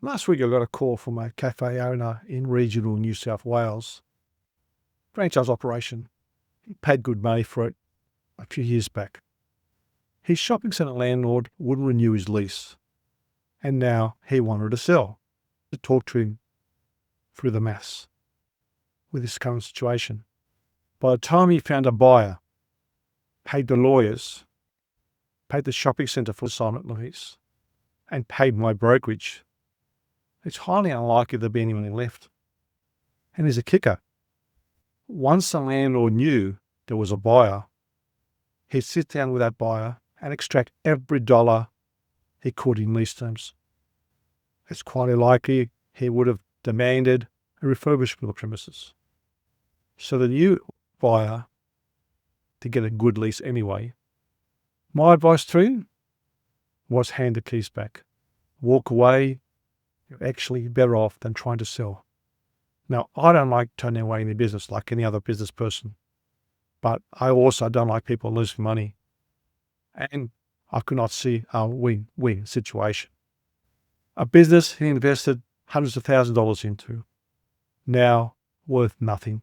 Last week I got a call from a cafe owner in regional New South Wales. Franchise operation. He paid good money for it a few years back. His shopping centre landlord wouldn't renew his lease, and now he wanted to sell. To talk to him through the maths with his current situation. By the time he found a buyer, paid the lawyers, paid the shopping centre for the silent lease, and paid my brokerage, it's highly unlikely there'll be anyone left. And there's a kicker. Once the landlord knew there was a buyer, he'd sit down with that buyer and extract every dollar he could in lease terms. It's quite likely he would have demanded a refurbishment of the premises. So the new buyer, to get a good lease anyway, my advice to him was hand the keys back. Walk away. You're actually better off than trying to sell. Now, I don't like turning away any business like any other business person, but I also don't like people losing money. And I could not see a win-win situation. A business he invested hundreds of thousands of dollars into, now worth nothing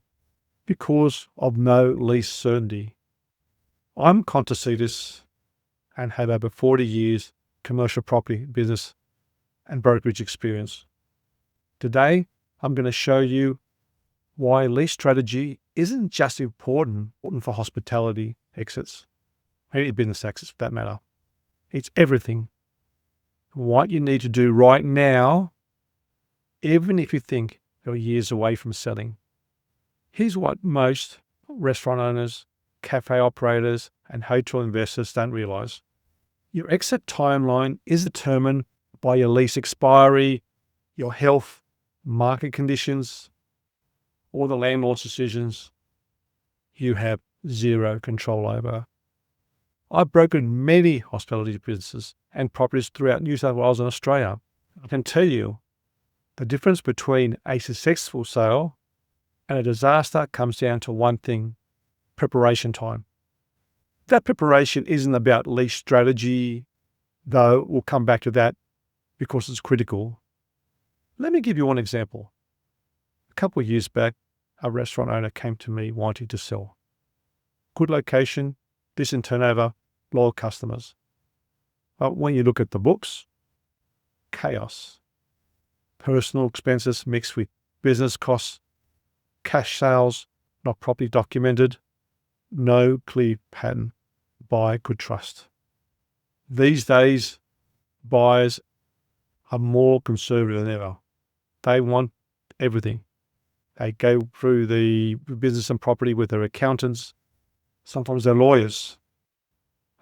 because of no lease certainty. I'm conscious of this and have over 40 years commercial property business and brokerage experience. Today, I'm going to show you why lease strategy isn't just important for hospitality exits, any business exits for that matter. It's everything. What you need to do right now, even if you think you're years away from selling. Here's what most restaurant owners, cafe operators, and hotel investors don't realize. Your exit timeline is determined by your lease expiry, your health, market conditions, or the landlord's decisions you have zero control over. I've brokered many hospitality businesses and properties throughout New South Wales and Australia. I can tell you the difference between a successful sale and a disaster comes down to one thing: preparation time. That preparation isn't about lease strategy, though we'll come back to that because it's critical. Let me give you one example. A couple of years back, a restaurant owner came to me wanting to sell. Good location, decent turnover, loyal customers. But when you look at the books, chaos. Personal expenses mixed with business costs, cash sales not properly documented, no clear pattern buyer could trust. These days, buyers are more conservative than ever. They want everything. They go through the business and property with their accountants, sometimes their lawyers,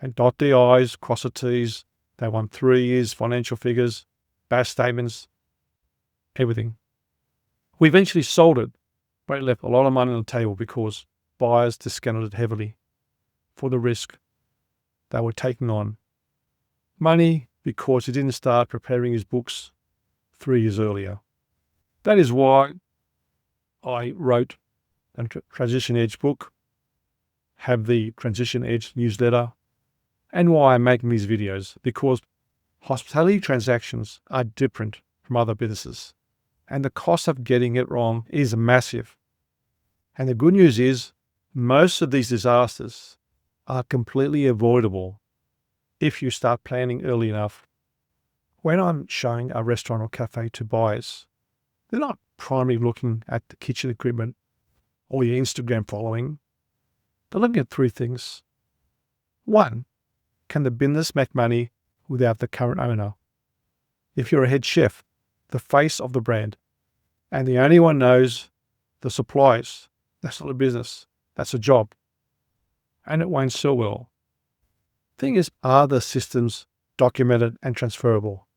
and dot the I's, cross the T's. They want 3 years financial figures, BAS statements, everything. We eventually sold it, but it left a lot of money on the table because buyers discounted it heavily for the risk they were taking on. Money because he didn't start preparing his books 3 years earlier. That is why I wrote a Transition Edge book, have the Transition Edge newsletter, and why I'm making these videos, because hospitality transactions are different from other businesses, and the cost of getting it wrong is massive. And the good news is most of these disasters are completely avoidable if you start planning early enough. When I'm showing a restaurant or cafe to buyers, they're not primarily looking at the kitchen equipment or your Instagram following. They're looking at 3 things. 1, can the business make money without the current owner? If you're a head chef, the face of the brand, and the only one knows the suppliers, that's not a business, that's a job. And it won't sell well. Thing is, are the systems documented and transferable?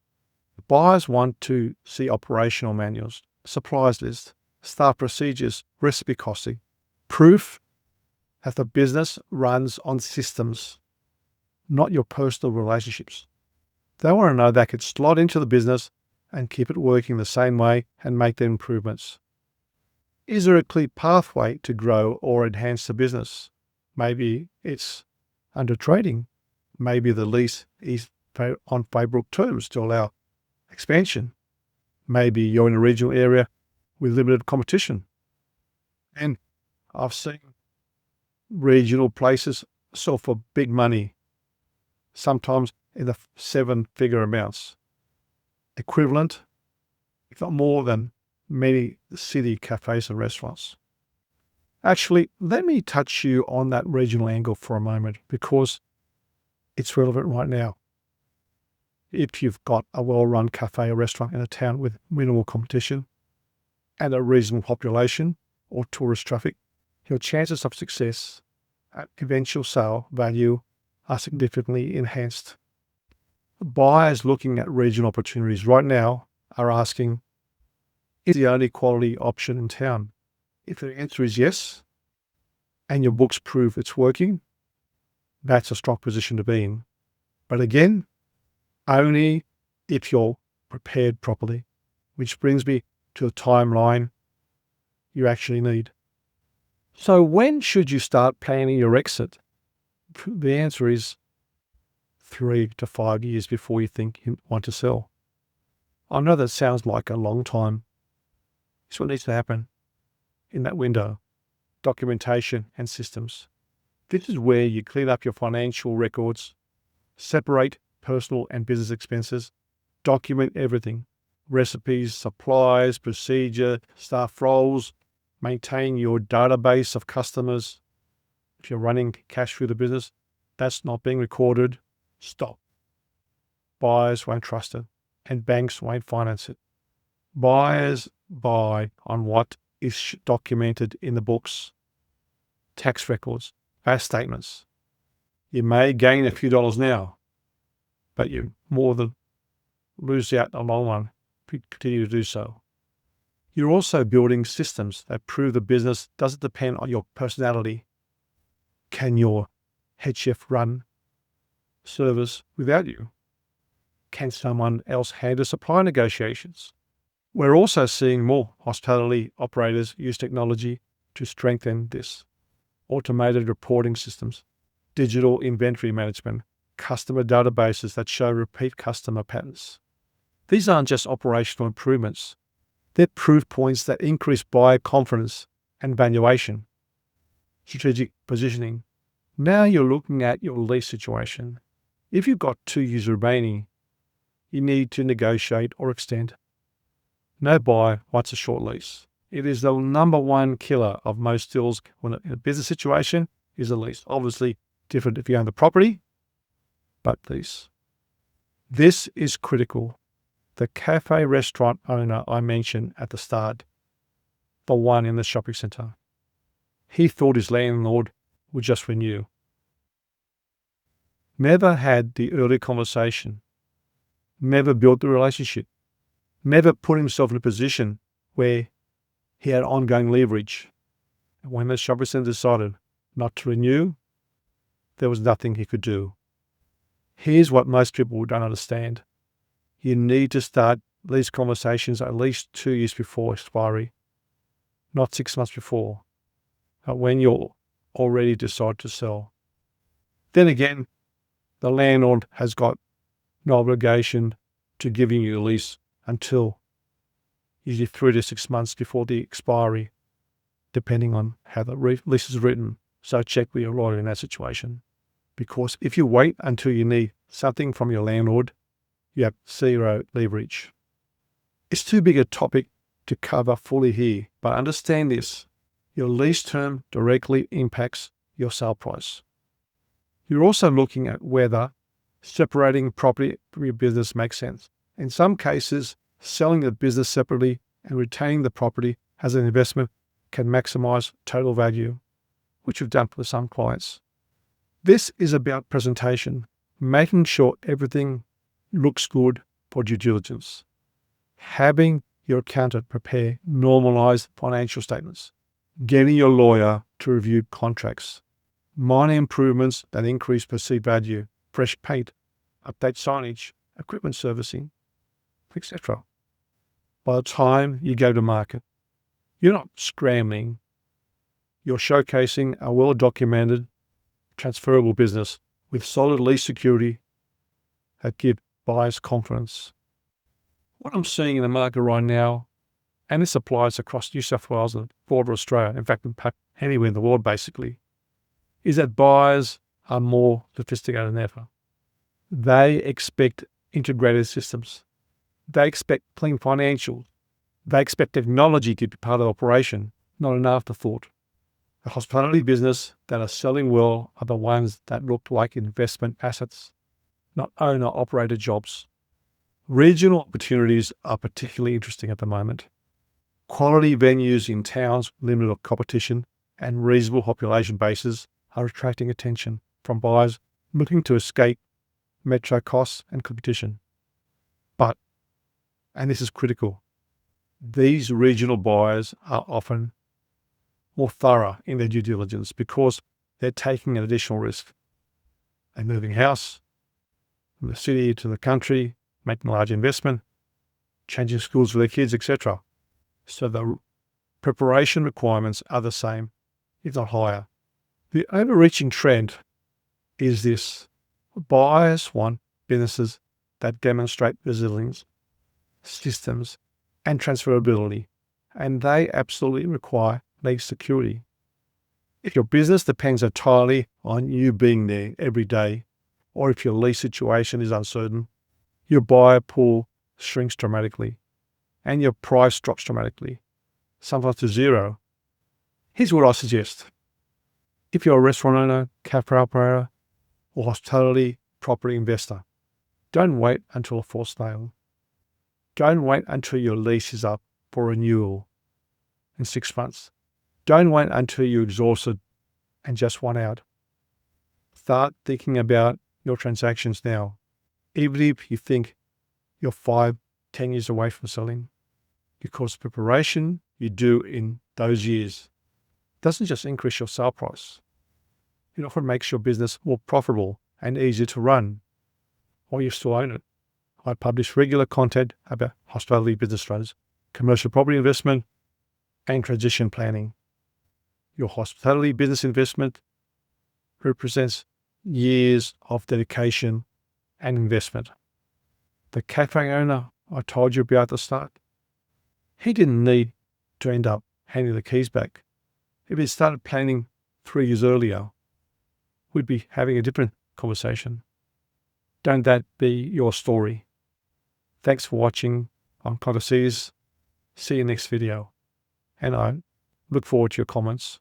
Buyers want to see operational manuals, suppliers list, staff procedures, recipe costing, proof that the business runs on systems, not your personal relationships. They want to know they could slot into the business and keep it working the same way and make the improvements. Is there a clear pathway to grow or enhance the business? Maybe it's under trading. Maybe the lease is on favorable terms to allow expansion. Maybe you're in a regional area with limited competition. And I've seen regional places sell for big money, sometimes in the 7-figure amounts, equivalent, if not more than many city cafes and restaurants. Actually, let me touch you on that regional angle for a moment because it's relevant right now. If you've got a well-run cafe or restaurant in a town with minimal competition and a reasonable population or tourist traffic, your chances of success at eventual sale value are significantly enhanced. Buyers looking at regional opportunities right now are asking, is the only quality option in town? If the answer is yes, and your books prove it's working, that's a strong position to be in. But again, only if you're prepared properly, which brings me to the timeline you actually need. So when should you start planning your exit? The answer is 3 to 5 years before you think you want to sell. I know that sounds like a long time. It's what needs to happen in that window: documentation and systems. This is where you clean up your financial records, separate personal and business expenses, document everything: recipes, supplies, procedure, staff roles, maintain your database of customers. If you're running cash through the business, that's not being recorded. Stop. Buyers won't trust it, and banks won't finance it. Buyers buy on what is documented in the books: tax records, VAT statements. You may gain a few dollars now, but you more than lose out in the long run if you continue to do so. You're also building systems that prove the business doesn't depend on your personality. Can your head chef run service without you? Can someone else handle supply negotiations? We're also seeing more hospitality operators use technology to strengthen this: automated reporting systems, digital inventory management, customer databases that show repeat customer patterns. These aren't just operational improvements. They're proof points that increase buyer confidence and valuation. Strategic positioning. Now you're looking at your lease situation. If you've got 2 years remaining, you need to negotiate or extend. No buyer wants a short lease. It is the number one killer of most deals when in a business situation is a lease. Obviously different if you own the property, but lease. This is critical. The cafe restaurant owner I mentioned at the start, the one in the shopping centre, he thought his landlord would just renew. Never had the early conversation, never built the relationship, never put himself in a position where he had ongoing leverage. And when the shopping centre decided not to renew, there was nothing he could do. Here's what most people don't understand. You need to start these conversations at least 2 years before expiry, not 6 months before, when you're already decided to sell. Then again, the landlord has got no obligation to giving you a lease until usually 3 to 6 months before the expiry, depending on how the lease is written. So check with your lawyer in that situation. Because if you wait until you need something from your landlord, you have zero leverage. It's too big a topic to cover fully here, but understand this: your lease term directly impacts your sale price. You're also looking at whether separating property from your business makes sense. In some cases, selling the business separately and retaining the property as an investment can maximize total value, which we've done for some clients. This is about presentation, making sure everything looks good for due diligence. Having your accountant prepare normalized financial statements, getting your lawyer to review contracts, minor improvements that increase perceived value, fresh paint, update signage, equipment servicing, etc. By the time you go to market, you're not scrambling. You're showcasing a well-documented, transferable business with solid lease security that give buyers confidence. What I'm seeing in the market right now, and this applies across New South Wales and broader Australia, in fact, anywhere in the world basically, is that buyers are more sophisticated than ever. They expect integrated systems. They expect clean financials. They expect technology to be part of the operation, not an afterthought. The hospitality business that are selling well are the ones that look like investment assets, not owner-operated jobs. Regional opportunities are particularly interesting at the moment. Quality venues in towns with limited competition and reasonable population bases are attracting attention from buyers looking to escape metro costs and competition. But, and this is critical, these regional buyers are often more thorough in their due diligence because they're taking an additional risk. They're moving house from the city to the country, making a large investment, changing schools for their kids, etc. So the preparation requirements are the same, if not higher. The overreaching trend is this. Buyers want businesses that demonstrate resilience, systems, and transferability, and they absolutely require lease security. If your business depends entirely on you being there every day, or if your lease situation is uncertain, your buyer pool shrinks dramatically and your price drops dramatically, sometimes to zero. Here's what I suggest. If you're a restaurant owner, cafe operator, or hospitality property investor, don't wait until a forced sale. Don't wait until your lease is up for renewal in 6 months. Don't wait until you're exhausted and just want out. Start thinking about your transactions now, even if you think you're 5, 10 years away from selling, because preparation you do in those years doesn't just increase your sale price. It often makes your business more profitable and easier to run while you still own it. I publish regular content about hospitality business strategies, commercial property investment, and transition planning. Your hospitality business investment represents years of dedication and investment. The cafe owner I told you about at the start, he didn't need to end up handing the keys back. If he started planning 3 years earlier, we'd be having a different conversation. Don't that be your story? Thanks for watching. I'm Café. See you next video. And I look forward to your comments.